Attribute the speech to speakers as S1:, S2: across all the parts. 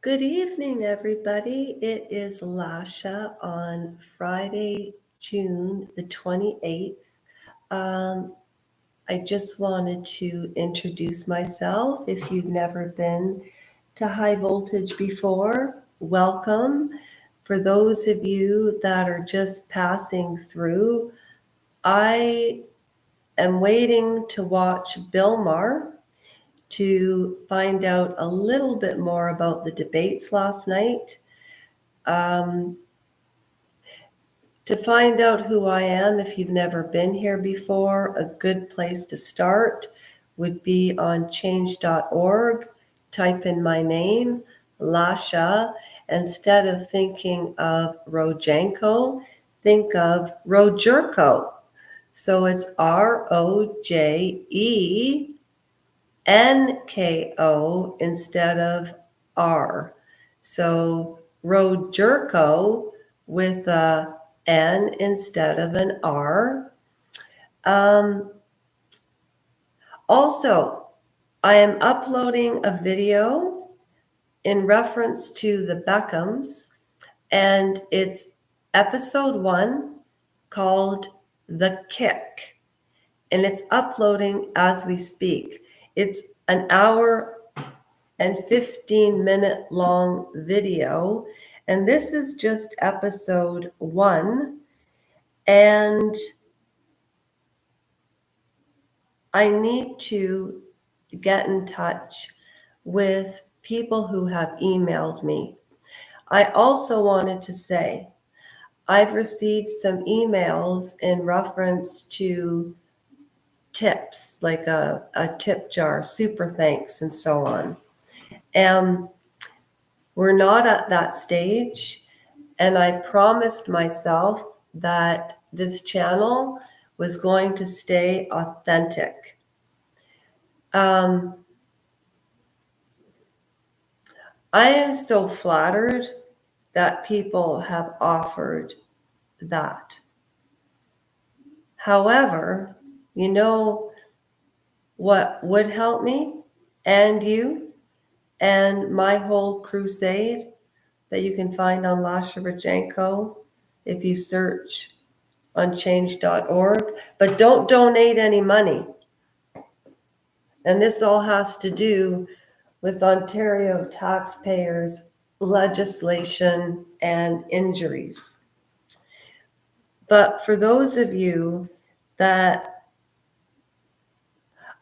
S1: Good evening, everybody. It is Lasha on Friday, June the 28th. I just wanted to introduce myself. If you've never been to High Voltage before, welcome. For those of you that are just passing through, I am waiting to watch Bill Maher to find out a little bit more about the debates last night. To find out who I am, if you've never been here before, a good place to start would be on change.org. Type in my name, Lasha. Instead of thinking of Rojenko, think of Rojerko. So it's Rojenko instead of R. So Rojerko with a N instead of an R. Also, I am uploading a video in reference to the Beckhams, and it's episode 1 called The Kick, and it's uploading as we speak. It's an hour and 15-minute long video, and this is just episode 1. And I need to get in touch with people who have emailed me. I also wanted to say I've received some emails in reference to tips, like a tip jar, super thanks, and so on. And we're not at that stage. And I promised myself that this channel was going to stay authentic. I am so flattered that people have offered that. However, you know what would help me and you and my whole crusade that you can find on Lasha Rojenko if you search on change.org, but don't donate any money. And this all has to do with Ontario taxpayers' legislation and injuries. But for those of you that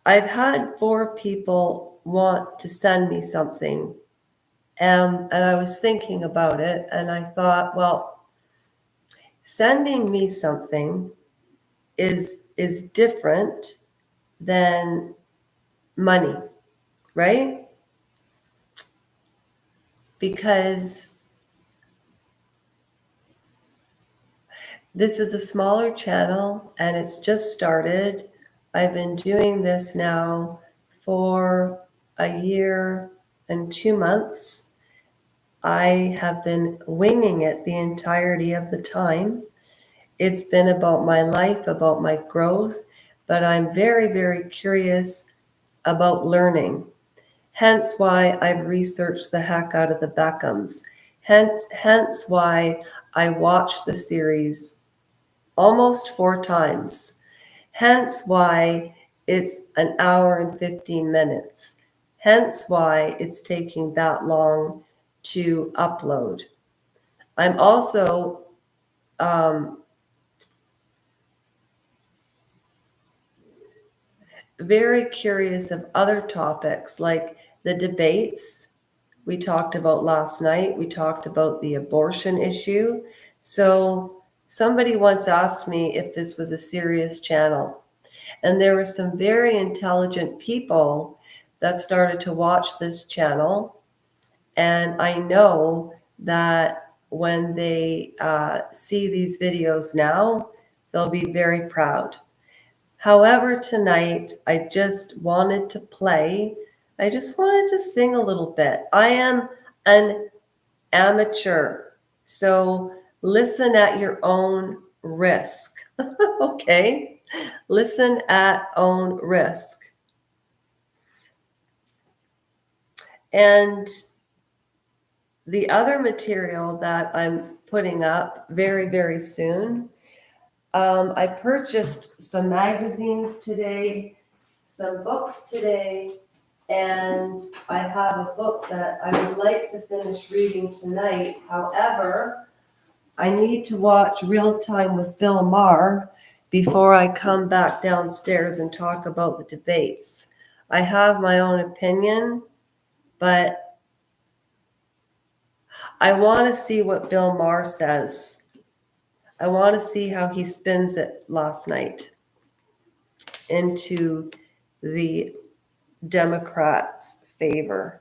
S1: I've had 4 people want to send me something, and I was thinking about it, and I thought, well, sending me something is different than money, right? Because this is a smaller channel and it's just started. I've been doing this now for a year and 2 months. I have been winging it the entirety of the time. It's been about my life, about my growth, but I'm very, very curious about learning. Hence why I've researched the heck out of the Beckhams. Hence why I watched the series almost 4 times. Hence why it's an hour and 15 minutes. Hence why it's taking that long to upload. I'm also very curious of other topics like the debates we talked about last night. We talked about the abortion issue. So somebody once asked me if this was a serious channel. And there were some very intelligent people that started to watch this channel. And I know that when they see these videos now, they'll be very proud. However, tonight, I just wanted to play. I just wanted to sing a little bit. I am an amateur, so listen at your own risk. Okay? Listen at own risk. And the other material that I'm putting up very, very soon, I purchased some magazines today, some books today, and I have a book that I would like to finish reading tonight. However, I need to watch Real Time with Bill Maher before I come back downstairs and talk about the debates. I have my own opinion, but I want to see what Bill Maher says. I want to see how he spins it last night into the Democrats' favor.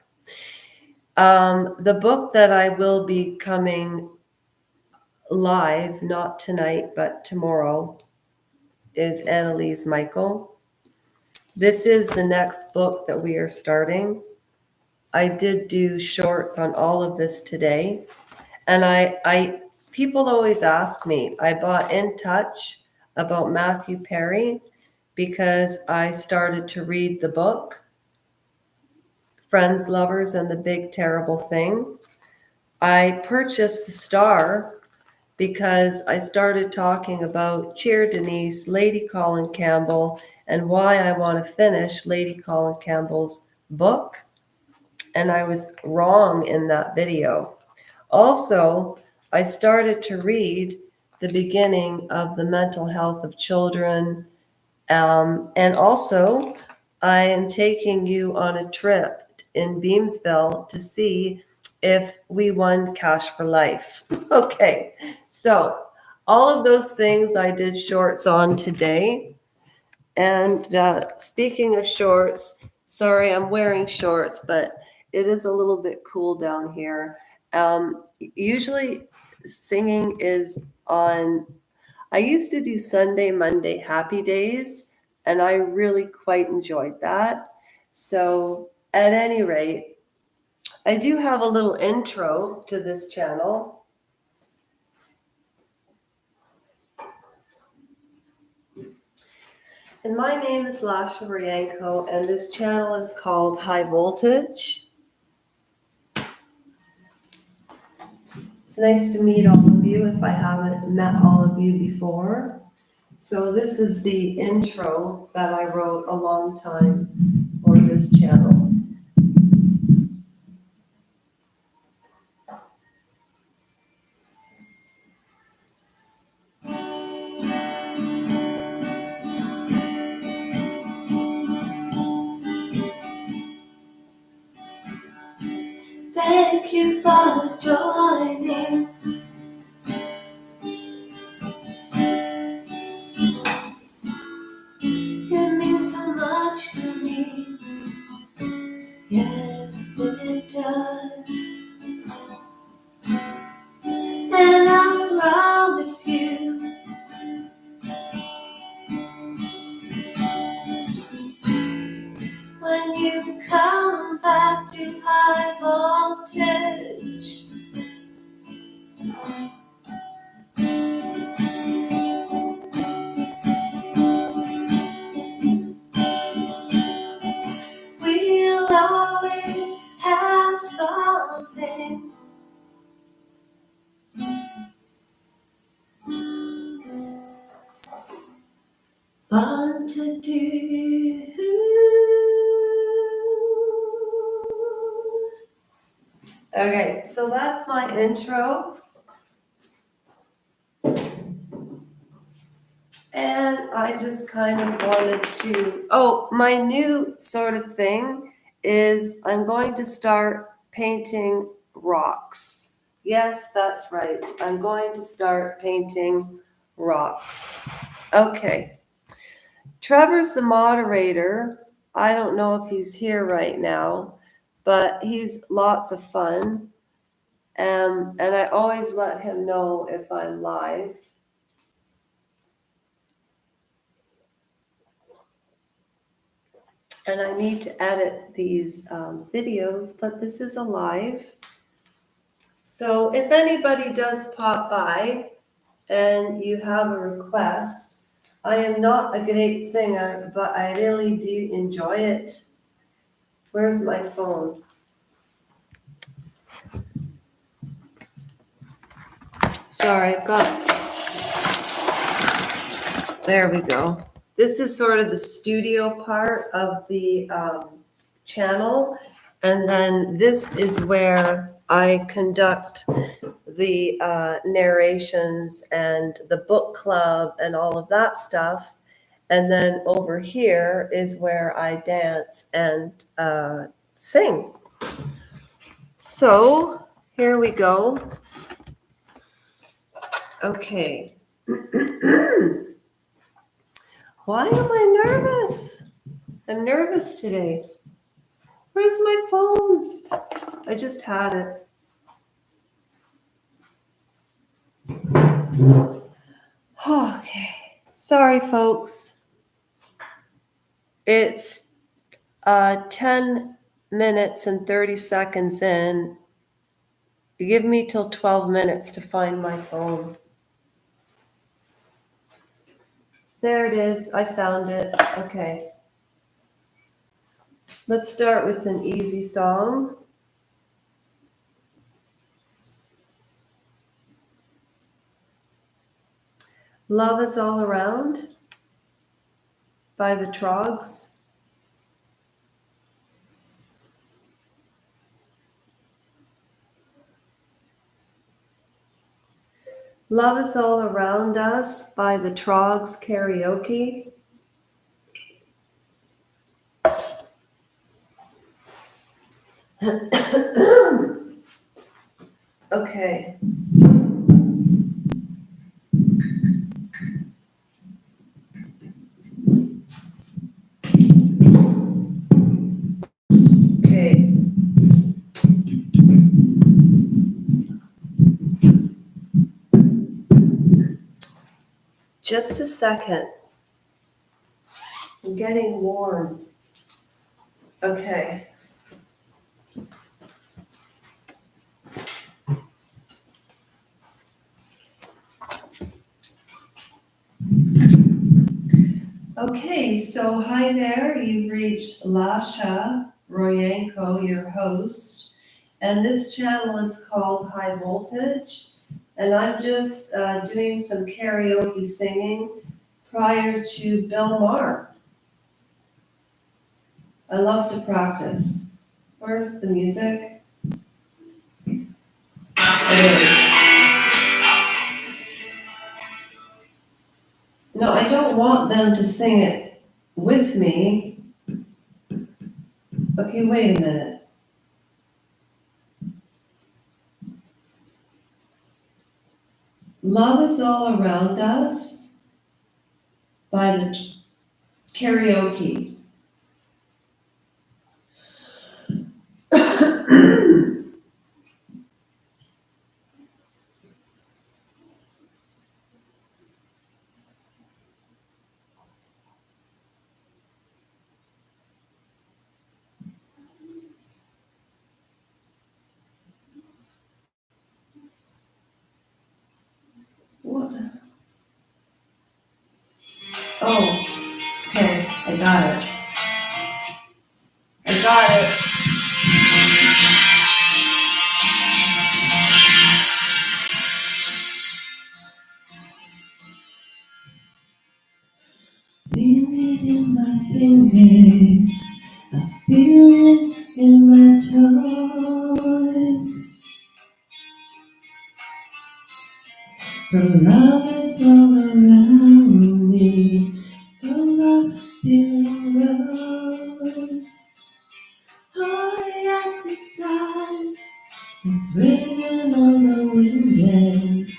S1: The book that I will be coming live, not tonight, but tomorrow, is Annalise Michael. This is the next book that we are starting. I did do shorts on all of this today. And I people always ask me, I bought In Touch about Matthew Perry because I started to read the book, Friends, Lovers, and the Big Terrible Thing. I purchased the Star because I started talking about Cheer Denise, Lady Colin Campbell, and why I want to finish Lady Colin Campbell's book. And I was wrong in that video. Also, I started to read the beginning of the mental health of children. And also, I am taking you on a trip in Beamsville to see if we won Cash for Life. Okay, so all of those things I did shorts on today. And speaking of shorts, sorry, I'm wearing shorts, but it is a little bit cool down here. Usually singing is on, I used to do Sunday, Monday, happy days, and I really quite enjoyed that. So at any rate, I do have a little intro to this channel. And my name is Lasha Rianko, and this channel is called High Voltage. It's nice to meet all of you if I haven't met all of you before. So this is the intro that I wrote a long time for this channel. Thank you for joining. It means so much to me. Yes, it does. And I promise you, when you come back to high voltage, we'll always have something fun to do. Okay, so that's my intro. And I just kind of wanted to, my new sort of thing is I'm going to start painting rocks. Yes, that's right. I'm going to start painting rocks. Okay. Trevor's the moderator. I don't know if he's here right now, but he's lots of fun. And I always let him know if I'm live. And I need to edit these videos, but this is a live. So if anybody does pop by and you have a request, I am not a great singer, but I really do enjoy it. Where's my phone? Sorry, there we go. This is sort of the studio part of the channel. And then this is where I conduct the narrations and the book club and all of that stuff. And then over here is where I dance and sing. So here we go. Okay. Why am I nervous? I'm nervous today. Where's my phone? I just had it. Okay. Sorry, folks. It's 10 minutes and 30 seconds in. Give me till 12 minutes to find my phone. There it is. I found it. Okay. Let's start with an easy song. Love is All Around by the Trogs. Love is All Around Us by the Trogs Karaoke. Okay. Okay. Just a second. I'm getting warm. Okay. Okay, so hi there. You've reached Lasha Royenko, your host, and this channel is called High Voltage, and I'm just doing some karaoke singing prior to Bill Maher. I love to practice. Where's the music? No, I don't want them to sing it with me. Okay, wait a minute. Love is All Around Us by the Karaoke. What? Oh, okay, I got it. I got it. Feel it in my fingers, I feel it in my toes. The love is all around me, so love feeling rose. Oh yes it does, it's raining on the wind,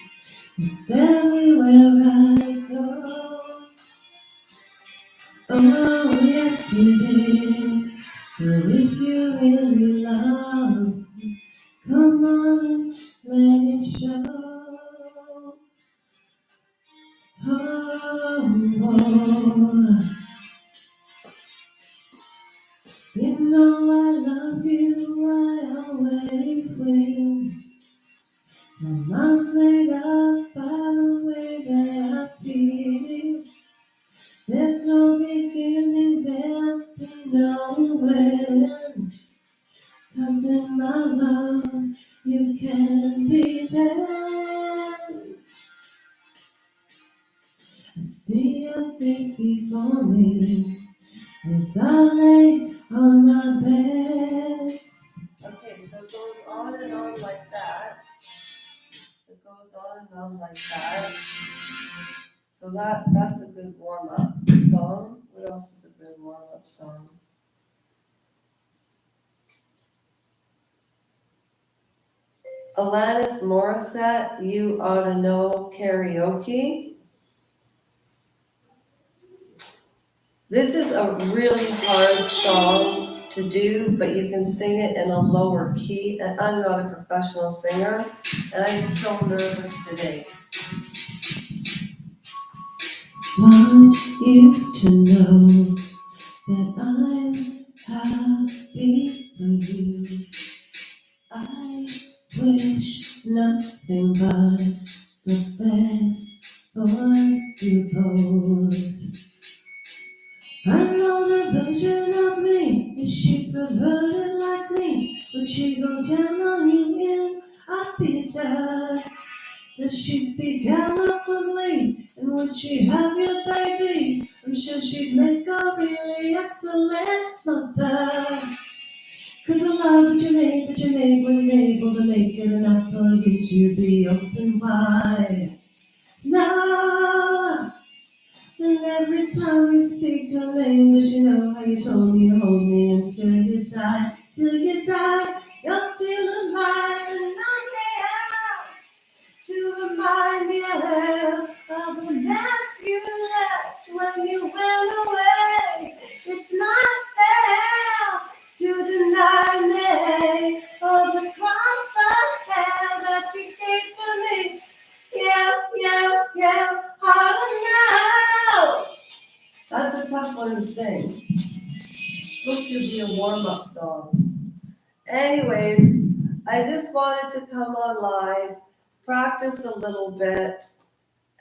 S1: it's everywhere I go. Oh yes it is, so if you really love, come on and let it show. Oh, you know I love you, I always will. My mind's made up by the way that I feel. There's no beginning, there'll be no end. 'Cause in my love, you can be there.
S2: I see your face before me as I lay on my bed.
S1: Okay, so it goes on and on like that. It goes on and on like that. So that's a good warm-up song. What else is a good warm-up song? Alanis Morissette, You Oughta Know karaoke. This is a really hard song to do, but you can sing it in a lower key. And I'm not a professional singer, and I'm so nervous today.
S2: Want you to know that I'm happy for you. I wish nothing but the best for you both. I know the version of me, is she perverted like me? When she goes down on you in a pizza, does she speak eloquently? And would she have your baby? I'm sure she'd make a really excellent mother. 'Cause the love that you make when you're able to make it enough for you to be open wide. Now, and every time you speak your language, you know how you told me you hold me until you die. Till you die, you're still alive, and I'm here to remind me of the mess you left when you went away. It's not fair to deny me of the cross ahead that you gave to me. Yeah, I don't know. That's a tough one to sing. It's supposed to be a warm-up song. Anyways, I just wanted to come on live, practice a little bit,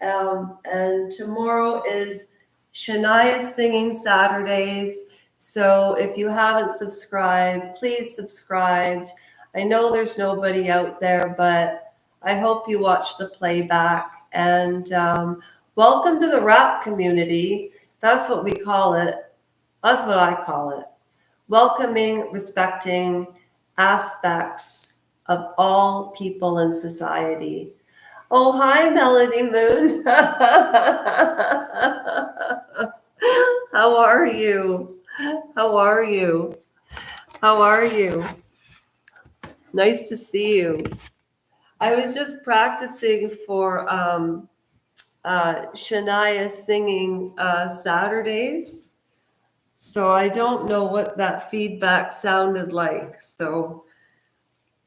S2: and tomorrow is Shania Singing Saturdays. So if you haven't subscribed, please subscribe. I know there's nobody out there, but I hope you watch the playback. And welcome to the rap community. That's what we call it. That's what I call it. Welcoming, respecting aspects of all people in society. Oh, hi, Melody Moon. How are you? How are you? How are you? Nice to see you. I was just practicing for Shania singing Saturdays. So I don't know what that feedback sounded like. So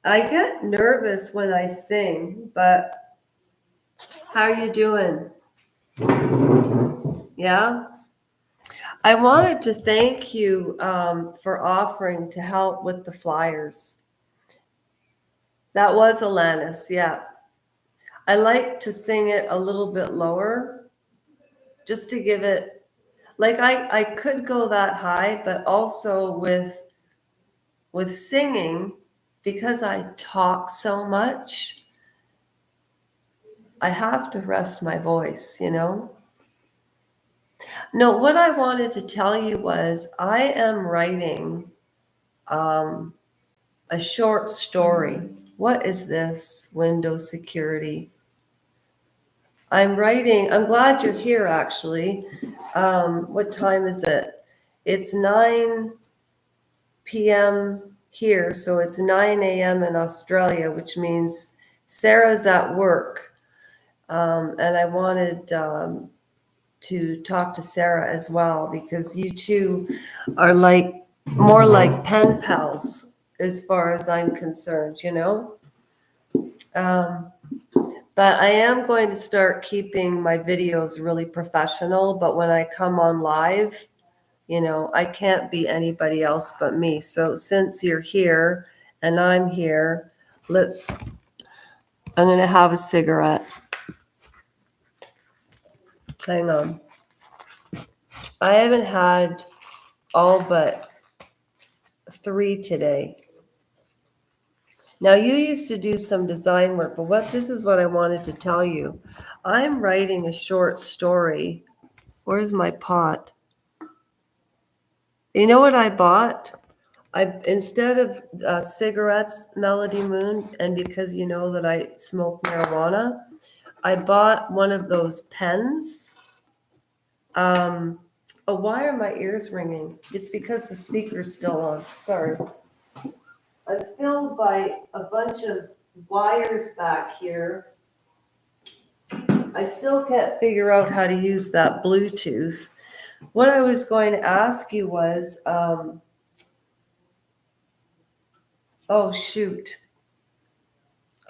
S2: I get nervous when I sing, but how are you doing? Yeah? I wanted to thank you for offering to help with the flyers. That was Alanis, yeah. I like to sing it a little bit lower just to give it, like I could go that high, but also with singing, because I talk so much, I have to rest my voice, you know? No, what I wanted to tell you was I am writing um, a short story. What is this? Windows security. I'm glad you're here actually. What time is it? It's 9 p.m. here, so it's 9 a.m. in Australia, which means Sarah's at work. And I wanted to talk to Sarah as well because you two are like more like pen pals as far as I'm concerned, you know? But I am going to start keeping my videos really professional. But when I come on live, you know, I can't be anybody else but me. So since you're here and I'm here, I'm going to have a cigarette. Hang on. I haven't had all but 3 today. Now, you used to do some design work, but this is what I wanted to tell you.
S1: I'm writing a short story. Where's my pot? You know what I bought? Instead of cigarettes, Melody Moon, and because you know that I smoke marijuana, I bought one of those pens. Oh, why are my ears ringing? It's because the speaker's still on. Sorry. I'm filled by a bunch of wires back here. I still can't figure out how to use that Bluetooth. What I was going to ask you was, oh shoot.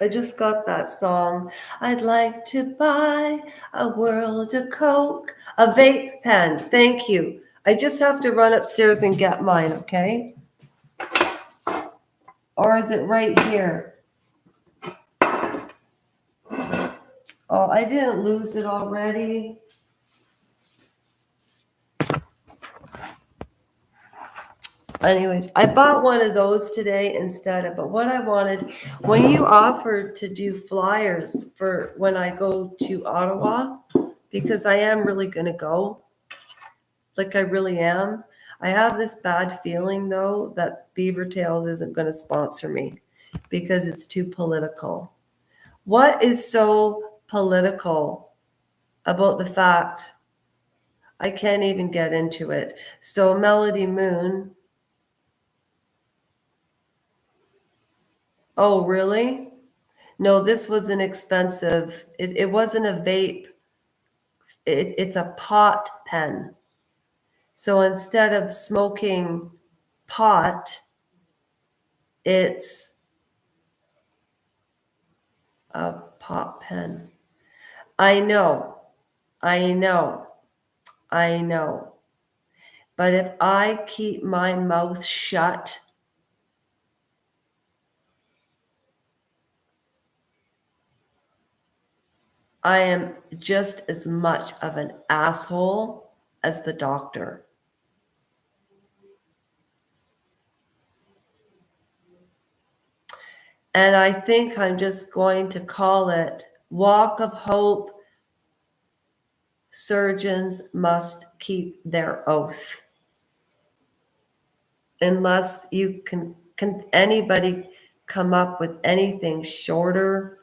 S1: I just got that song. I'd like to buy a world of Coke, a vape pen. Thank you. I just have to run upstairs and get mine, okay? Or is it right here? Oh, I didn't lose it already. Anyways, I bought one of those today instead of, but what I wanted, when you offered to do flyers for when I go to Ottawa, because I am really going to go, like I really am. I have this bad feeling though that Beaver Tails isn't going to sponsor me because it's too political. What is so political about the fact I can't even get into it? So Melody Moon. Oh, really? No, this was an expensive, it wasn't a vape. It's a pot pen. So instead of smoking pot, it's a pot pen. I know, I know, I know. But if I keep my mouth shut, I am just as much of an asshole as the doctor. And I think I'm just going to call it Walk of Hope. Surgeons must keep their oath. Unless you can anybody come up with anything shorter?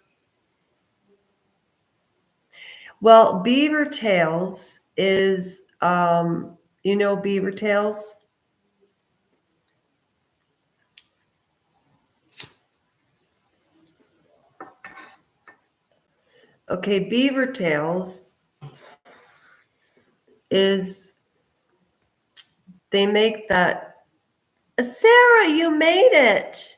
S1: Well, Beaver Tails is, you know, Beaver Tails. Okay, Beaver Tails is, they make that. Sarah, you made it.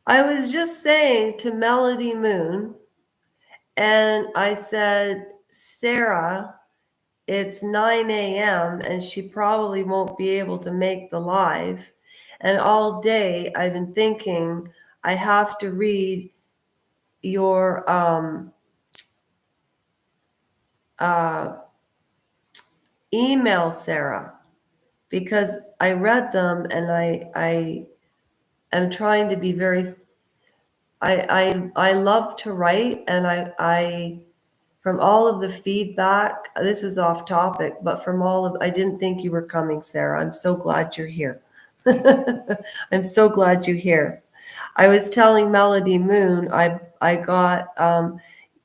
S1: I was just saying to Melody Moon, and I said, Sarah, it's 9 a.m. and she probably won't be able to make the live. And all day I've been thinking I have to read your email, Sarah, because I read them and I am trying to be very. I love to write, and I from all of the feedback. This is off topic, but from all of, I didn't think you were coming, Sarah. I'm so glad you're here. I'm so glad you're here. I was telling Melody Moon, I got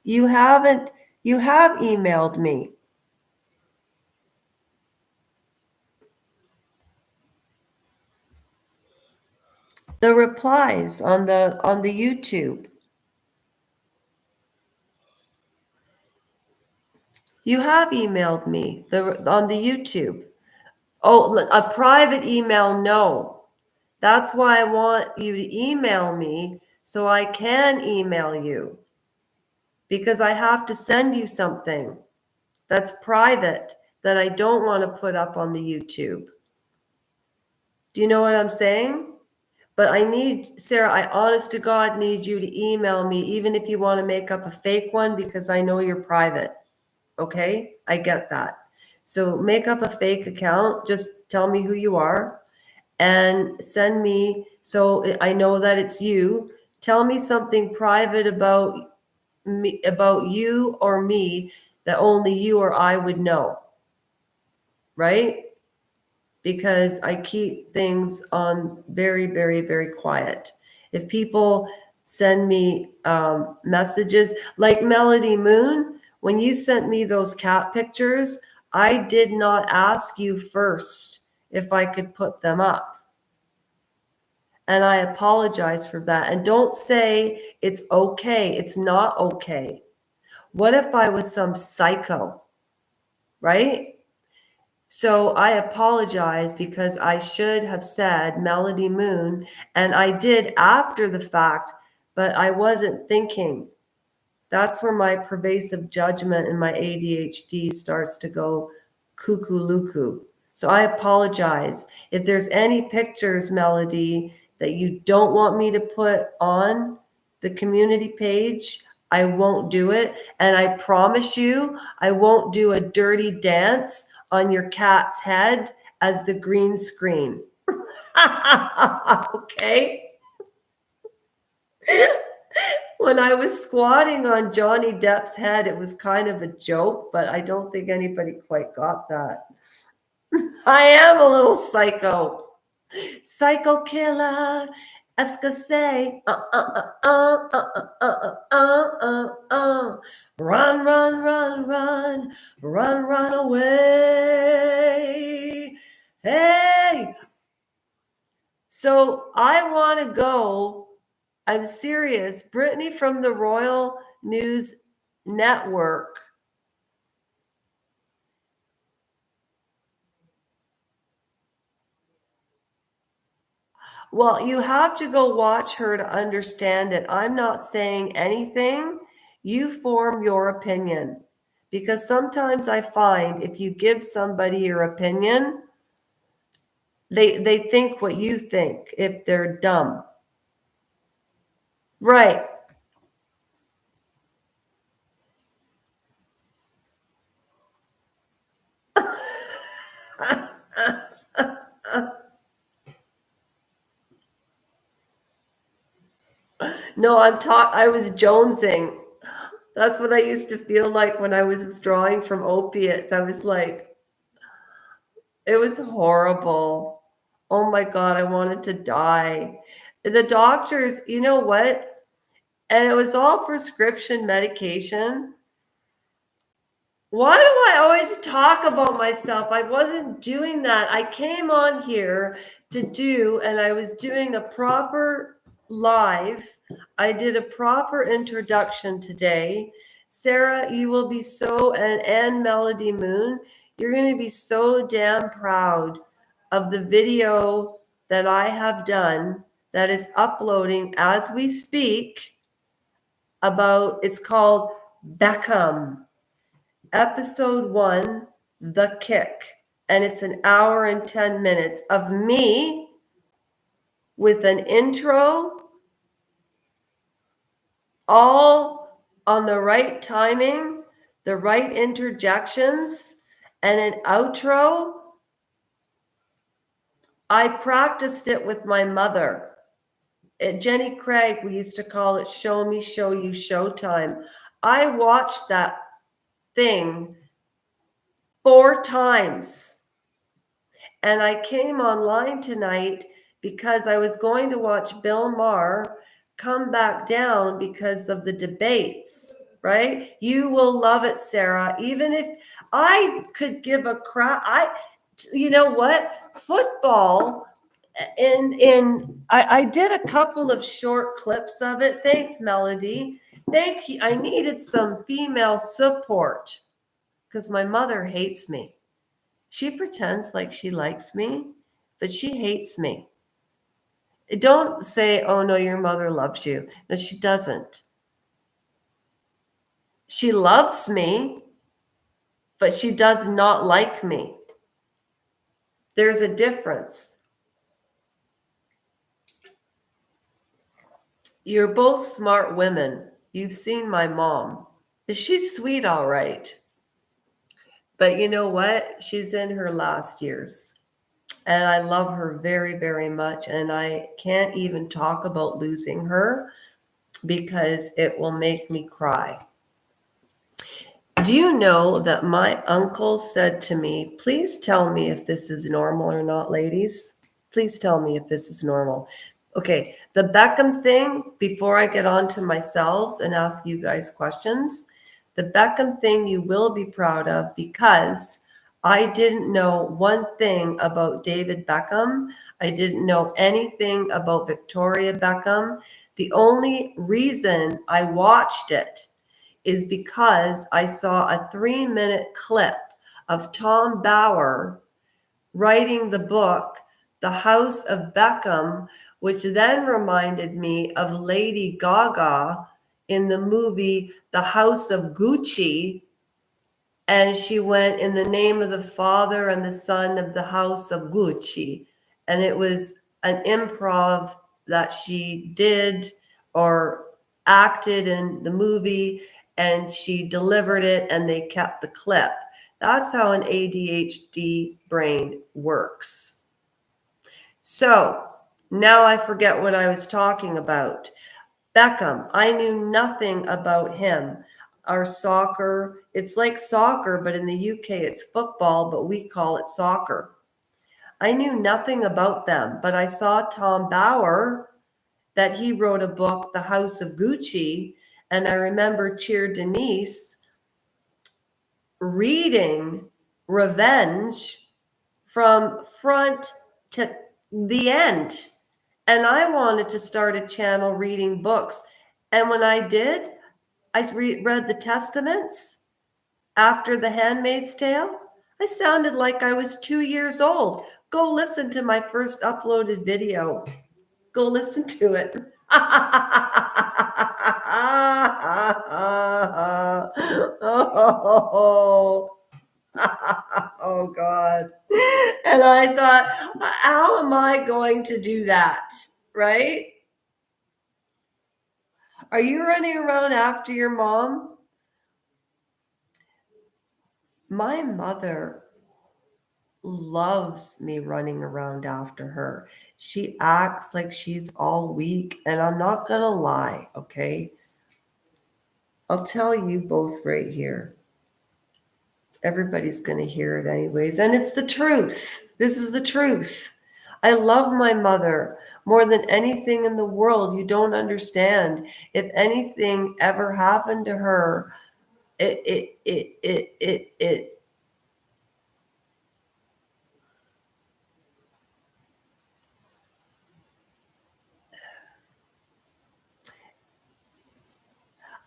S1: you have emailed me. The replies on the YouTube. You have emailed me on the YouTube. Oh, a private email, no. That's why I want you to email me so I can email you. Because I have to send you something that's private that I don't want to put up on the YouTube. Do you know what I'm saying? But I need, Sarah, I honest to God need you to email me, even if you want to make up a fake one, because I know you're private. Okay? I get that. So make up a fake account. Just tell me who you are and send me, so I know that it's you. Tell me something private about me, about you or me, that only you or I would know, right? Because I keep things on very, very, very quiet. If people send me messages like Melody Moon, when you sent me those cat pictures, I did not ask you first if I could put them up. And I apologize for that. And don't say it's okay. It's not okay. What if I was some psycho, right? So I apologize because I should have said Melody Moon, and I did after the fact, but I wasn't thinking. That's where my pervasive judgment and my ADHD starts to go cuckoo luku. So I apologize. If there's any pictures, Melody, that you don't want me to put on the community page, I won't do it. And I promise you, I won't do a dirty dance on your cat's head as the green screen. Okay? When I was squatting on Johnny Depp's head, it was kind of a joke, but I don't think anybody quite got that. I am a little psycho. Psycho killer. Escasay. Run, run, run, run. Run, run away. Hey. So I want to go. I'm serious. Brittany from the Royal News Network. Well, you have to go watch her to understand it. I'm not saying anything. You form your opinion. Because sometimes I find if you give somebody your opinion, they think what you think if they're dumb. Right. No, I was jonesing. That's what I used to feel like when I was withdrawing from opiates. I was like, it was horrible. Oh my God, I wanted to die. The doctors, you know what? And it was all prescription medication. Why do I always talk about myself? I wasn't doing that. I came on here to do, and I was doing a proper live. I did a proper introduction today. Sarah, you will be so, and Melody Moon, you're going to be so damn proud of the video that I have done that is uploading as we speak about, it's called Beckham. Episode 1, The Kick. And it's an hour and 10 minutes of me with an intro, all on the right timing, the right interjections, and an outro. I practiced it with my mother. At Jenny Craig, we used to call it Show Me, Show You Showtime. I watched that thing 4 times. And I came online tonight because I was going to watch Bill Maher come back down because of the debates, right? You will love it, Sarah. Even if I could give a crap, you know what? Football, I did a couple of short clips of it. Thanks, Melody. Thank you. I needed some female support because my mother hates me. She pretends like she likes me, but she hates me. Don't say, oh no, your mother loves you. No, she doesn't. She loves me, but she does not like me. There's a difference. You're both smart women. You've seen my mom. She's sweet, all right. But you know what? She's in her last years. And I love her very, very much. And I can't even talk about losing her because it will make me cry. Do you know that my uncle said to me, please tell me if this is normal or not, ladies? Please tell me if this is normal. Okay, the Beckham thing, before I get on to myself and ask you guys questions, the Beckham thing you will be proud of, because I didn't know one thing about David Beckham. I didn't know anything about Victoria Beckham. The only reason I watched it is because I saw a 3-minute clip of Tom Bauer writing the book, The House of Beckham, which then reminded me of Lady Gaga in the movie The House of Gucci. And she went, in the name of the Father and the Son of the House of Gucci. And it was an improv that she did or acted in the movie, and she delivered it and they kept the clip. That's how an ADHD brain works. So now I forget what I was talking about. Beckham, I knew nothing about him. Our soccer, it's like soccer, but in the UK it's football, but we call it soccer. I knew nothing about them, but I saw Tom Bauer, that he wrote a book, The House of Gucci, and I remember Cheer Denise reading Revenge from front to the end. And I wanted to start a channel reading books. And when I did, I read the Testaments after The Handmaid's Tale. I sounded like I was 2 years old. Go listen to my first uploaded video. Go listen to it. Oh, oh God. And I thought, how am I going to do that? Right? Are you running around after your mom? My mother loves me running around after her. She acts like she's all weak, and I'm not going to lie, okay? I'll tell you both right here. Everybody's going to hear it anyways, and it's the truth. This is the truth. I love my mother more than anything in the world. You don't understand. If anything ever happened to her, it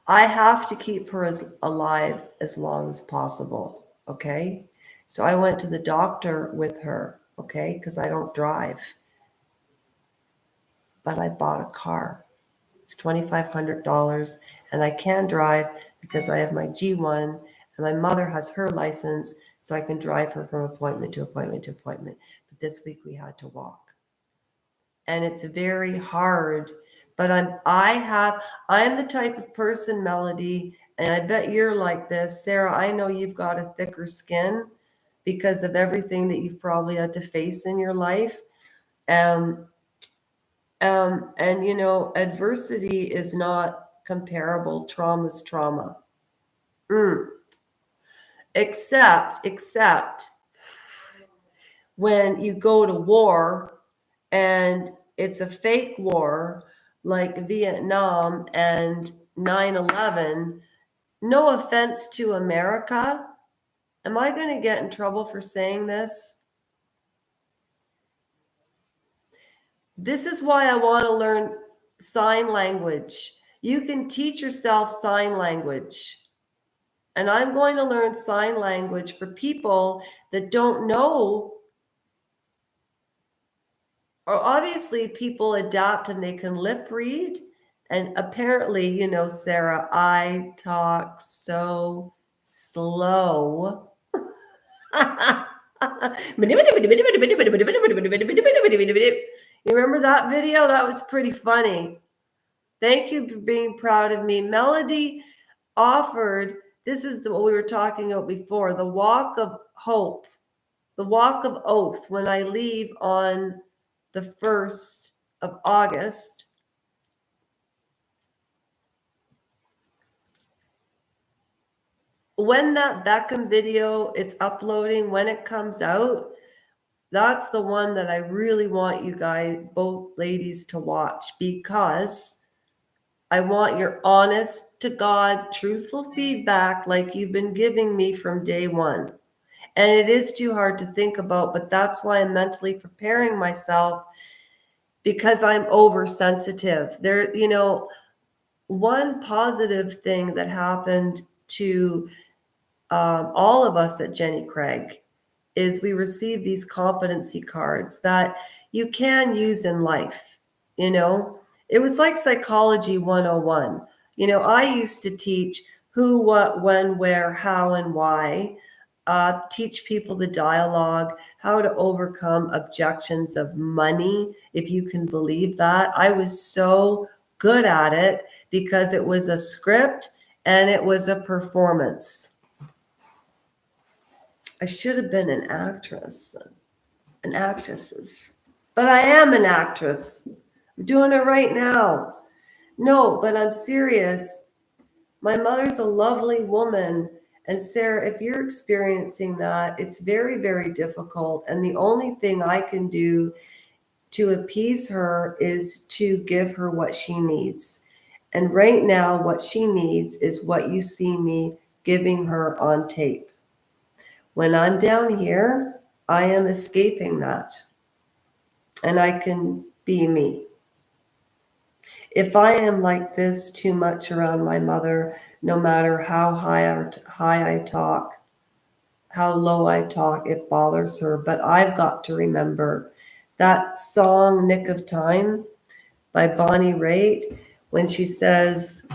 S1: I have to keep her as alive as long as possible. Okay. So I went to the doctor with her. Okay. Because I don't drive, but I bought a car. It's $2,500 and I can drive because I have my G1 and my mother has her license. So I can drive her from appointment to appointment to appointment. But this week we had to walk. And it's very hard, but I'm the type of person, Melody, and I bet you're like this, Sarah. I know you've got a thicker skin because of everything that you've probably had to face in your life. um and adversity is not comparable. Trauma's trauma. mm. except when you go to war and it's a fake war like Vietnam and 9/11. No offense to America. Am I going to get in trouble for saying this? This is why I want to learn sign language. You can teach yourself sign language. And I'm going to learn sign language for people that don't know. Or obviously people adapt and they can lip read. And apparently, Sarah, I talk so slow. You remember that video? That was pretty funny. Thank you for being proud of me. Melody offered, this is what we were talking about before, the walk of hope, the walk of oath. When I leave on the 1st of August, when that Beckham video, it's uploading, when it comes out, that's the one that I really want you guys, both ladies, to watch, because I want your honest to God, truthful feedback like you've been giving me from day one. And it is too hard to think about, but that's why I'm mentally preparing myself, because I'm oversensitive. There, one positive thing that happened to all of us at Jenny Craig is we received these competency cards that you can use in life. It was like psychology 101. I used to teach who, what, when, where, how, and why, teach people the dialogue, how to overcome objections of money, if you can believe that. I was so good at it because it was a script and it was a performance. I should have been an actress, but I am an actress. I'm doing it right now. No, but I'm serious. My mother's a lovely woman. And Sarah, if you're experiencing that, it's very, very difficult. And the only thing I can do to appease her is to give her what she needs. And right now, what she needs is what you see me giving her on tape. When I'm down here, I am escaping that. And I can be me. If I am like this too much around my mother, no matter how high I talk, how low I talk, it bothers her. But I've got to remember that song, Nick of Time, by Bonnie Raitt, when she says,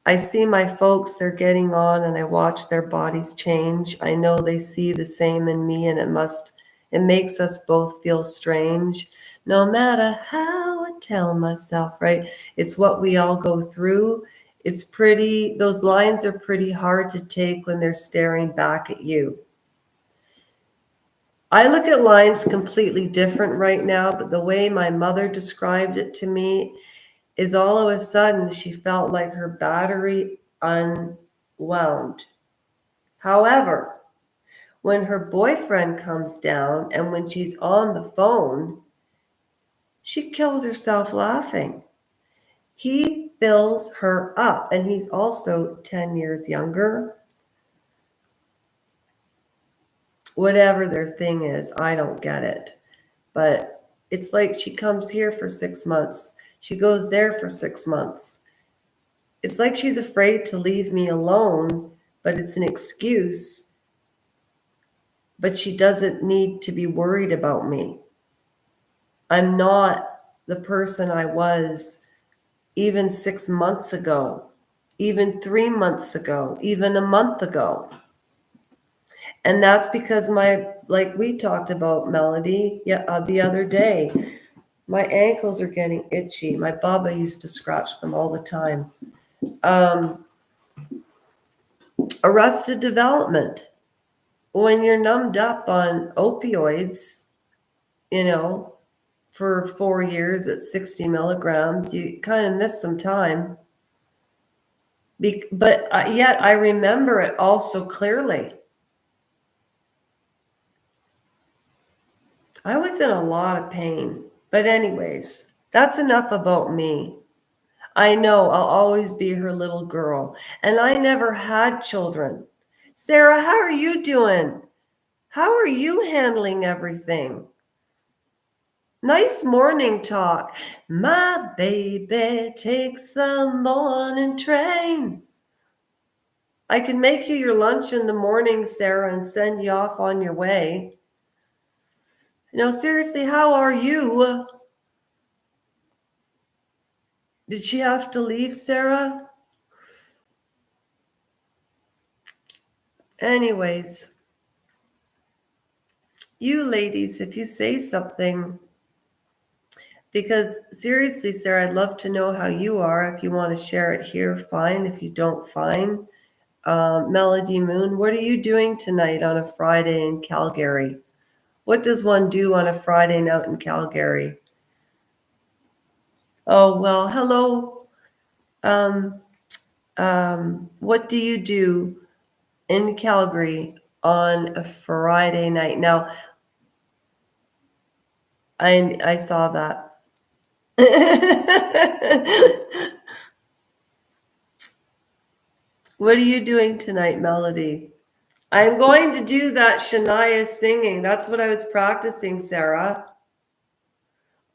S1: I see my folks, they're getting on, and I watch their bodies change. I know they see the same in me, and it makes us both feel strange. No matter how I tell myself, right? It's what we all go through. Those lines are pretty hard to take when they're staring back at you. I look at lines completely different right now, but the way my mother described it to me is all of a sudden she felt like her battery unwound. However, when her boyfriend comes down and when she's on the phone, she kills herself laughing. He fills her up, and he's also 10 years younger. Whatever their thing is, I don't get it. But it's like she comes here for 6 months. She goes there for 6 months. It's like she's afraid to leave me alone, but it's an excuse. But she doesn't need to be worried about me. I'm not the person I was even 6 months ago, even 3 months ago, even a month ago. And that's because like we talked about, Melody, the other day, my ankles are getting itchy. My Baba used to scratch them all the time. Arrested development. When you're numbed up on opioids, for 4 years at 60 milligrams, you kind of miss some time. But yet I remember it all so clearly. I was in a lot of pain. But anyways, that's enough about me. I know I'll always be her little girl. And I never had children. Sarah, how are you doing? How are you handling everything? Nice morning talk. My baby takes the morning train. I can make you your lunch in the morning, Sarah, and send you off on your way. Seriously, how are you? Did she have to leave, Sarah? Anyways, you ladies, if you say something, because seriously, Sarah, I'd love to know how you are. If you want to share it here, fine. If you don't, fine. Melody Moon, what are you doing tonight on a Friday in Calgary? What does one do on a Friday night in Calgary? Oh, well, hello. What do you do in Calgary on a Friday night? Now, I saw that. What are you doing tonight, Melody? I'm going to do that Shania singing. That's what I was practicing, Sarah.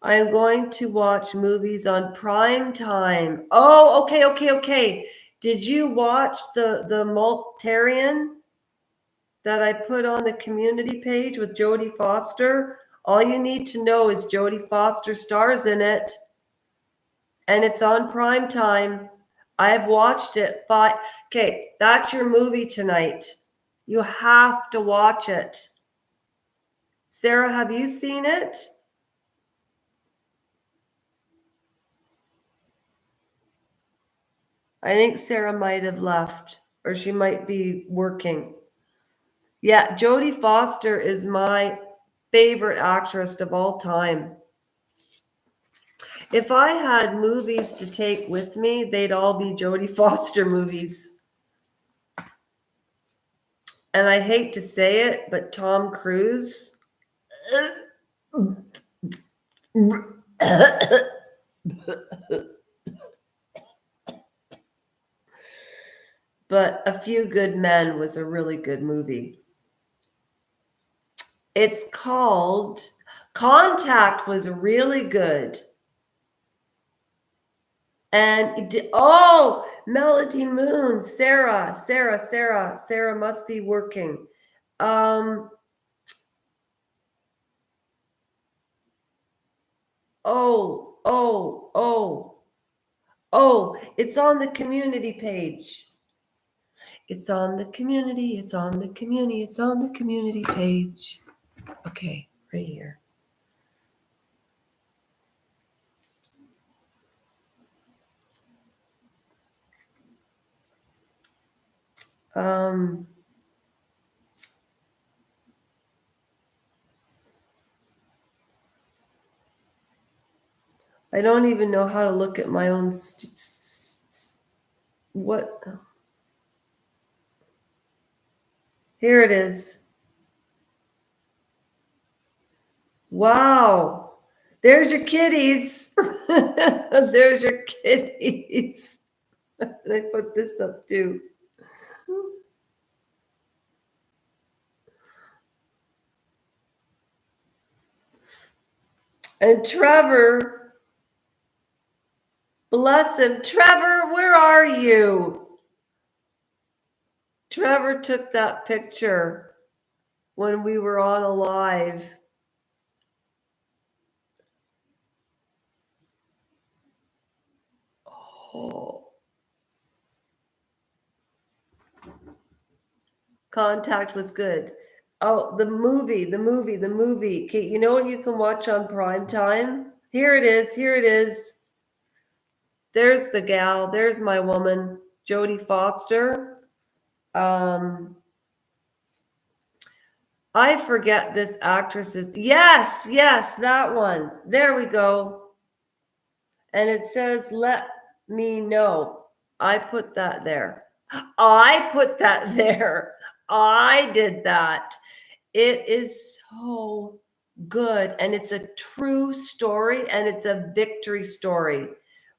S1: I'm going to watch movies on prime time. Oh, okay. Did you watch the Multarian that I put on the community page with Jodie Foster? All you need to know is Jodie Foster stars in it, and it's on prime time. I've watched it. Okay, that's your movie tonight. You have to watch it. Sarah, have you seen it? I think Sarah might have left, or she might be working. Yeah, Jodie Foster is my favorite actress of all time. If I had movies to take with me, they'd all be Jodie Foster movies. And I hate to say it, but Tom Cruise. But A Few Good Men was a really good movie. It's called Contact, was really good. And Melody Moon, Sarah must be working. Um, it's on the community page. It's on the community page. Okay, right here. I don't even know how to look at my own what? Here it is. Wow. There's your kitties. There's your kitties. I put this up too. And Trevor, bless him. Trevor, where are you? Trevor took that picture when we were on a live. Oh. Contact was good. Oh, the movie. Okay, you know what you can watch on prime time? Here it is. There's the gal. There's my woman, Jodie Foster. I forget this actress's. Yes, that one. There we go. And it says, "Let me know." I put that there. I did that. It is so good. And it's a true story, and it's a victory story.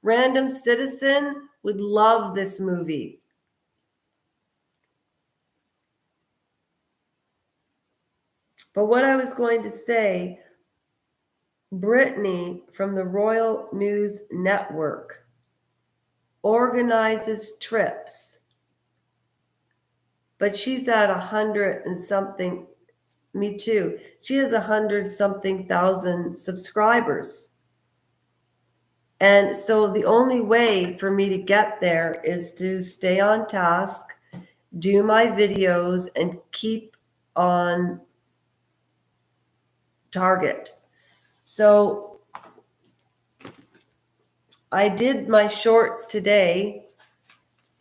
S1: Random Citizen would love this movie. But what I was going to say, Brittany from the Royal News Network organizes trips, but she's at 100 and something. Me too. She has 100-something thousand subscribers. And so the only way for me to get there is to stay on task, do my videos, and keep on target. So I did my shorts today,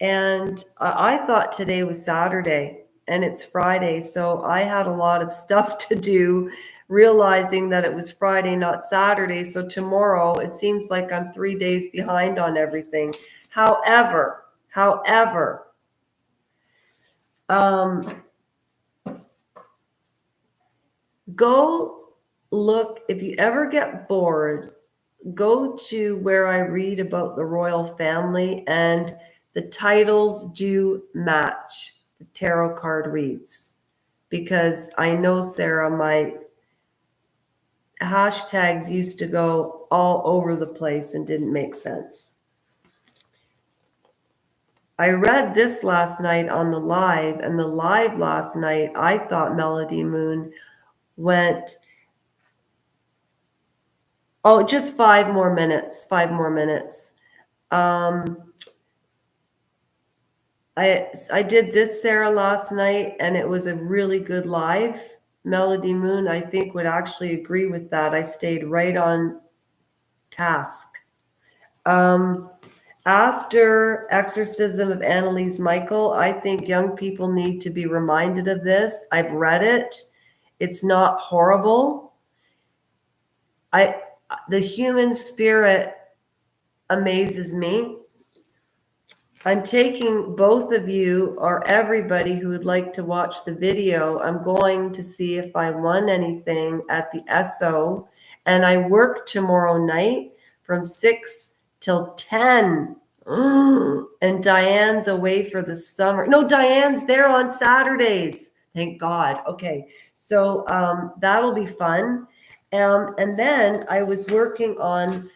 S1: and I thought today was Saturday and it's Friday. So I had a lot of stuff to do, realizing that it was Friday, not Saturday. So tomorrow, it seems like I'm 3 days behind on everything. However, However, go look, if you ever get bored, go to where I read about the royal family, and the titles do match the tarot card reads. Because I know, Sarah, my hashtags used to go all over the place and didn't make sense. I read this last night on the live, and the live last night, I thought Melody Moon went, oh, just 5 more minutes. I did this, Sarah, last night, and it was a really good live. Melody Moon, I think, would actually agree with that. I stayed right on task. After Exorcism of Annalise Michael, I think young people need to be reminded of this. I've read it. It's not horrible. The human spirit amazes me. I'm taking both of you or everybody who would like to watch the video. I'm going to see if I won anything at the SO. And I work tomorrow night from 6 till 10. And Diane's away for the summer. No, Diane's there on Saturdays. Thank God. Okay. So that'll be fun. And then I was working on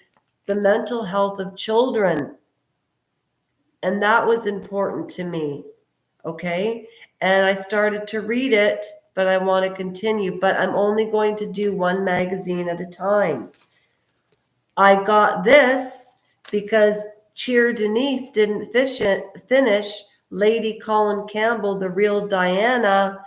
S1: the mental health of children. And that was important to me. Okay. And I started to read it, but I want to continue. But I'm only going to do one magazine at a time. I got this because Cheer Denise didn't finish Lady Colin Campbell, The Real Diana,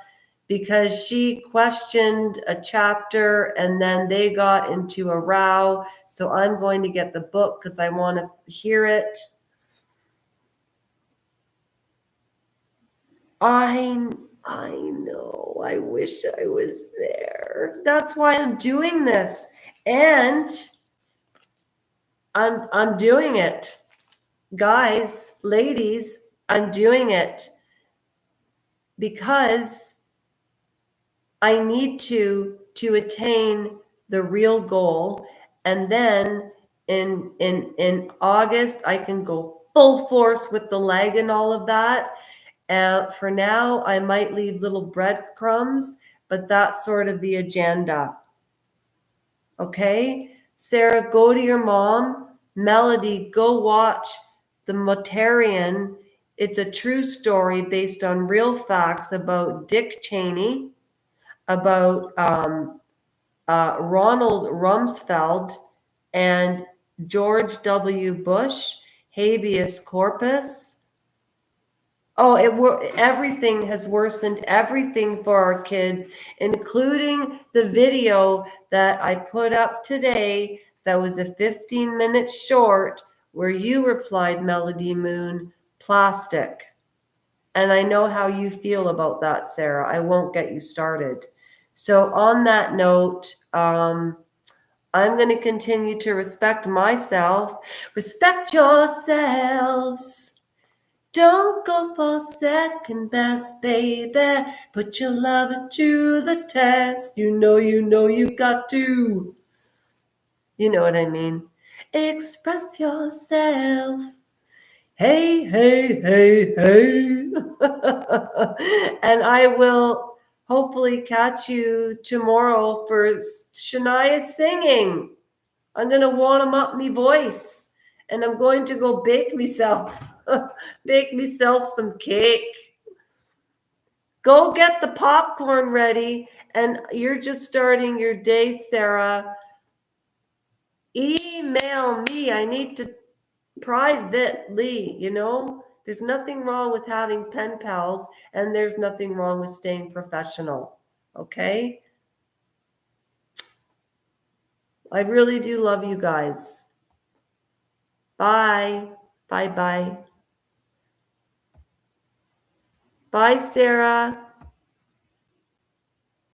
S1: because she questioned a chapter and then they got into a row. So I'm going to get the book because I want to hear it. I know. I wish I was there. That's why I'm doing this. And I'm doing it. Guys, ladies, I'm doing it because I need to attain the real goal. And then in August, I can go full force with the leg and all of that. For now, I might leave little breadcrumbs, but that's sort of the agenda. Okay? Sarah, go to your mom. Melody, go watch The Motarian. It's a true story based on real facts about Dick Cheney, about Ronald Rumsfeld, and George W. Bush, habeas corpus. Oh, everything has worsened everything for our kids, including the video that I put up today that was a 15-minute short where you replied, Melody Moon, plastic. And I know how you feel about that, Sarah. I won't get you started. So on that note, I'm going to continue to respect myself. Respect yourselves. Don't go for second best, baby. Put your love to the test. You know you got to. You know what I mean? Express yourself. Hey, hey, hey, hey. And I will hopefully catch you tomorrow for Shania singing. I'm going to warm up my voice. And I'm going to go bake myself some cake. Go get the popcorn ready. And you're just starting your day, Sarah. Email me. I need to privately, There's nothing wrong with having pen pals, and there's nothing wrong with staying professional. Okay? I really do love you guys. Bye. Bye-bye. Bye, Sarah.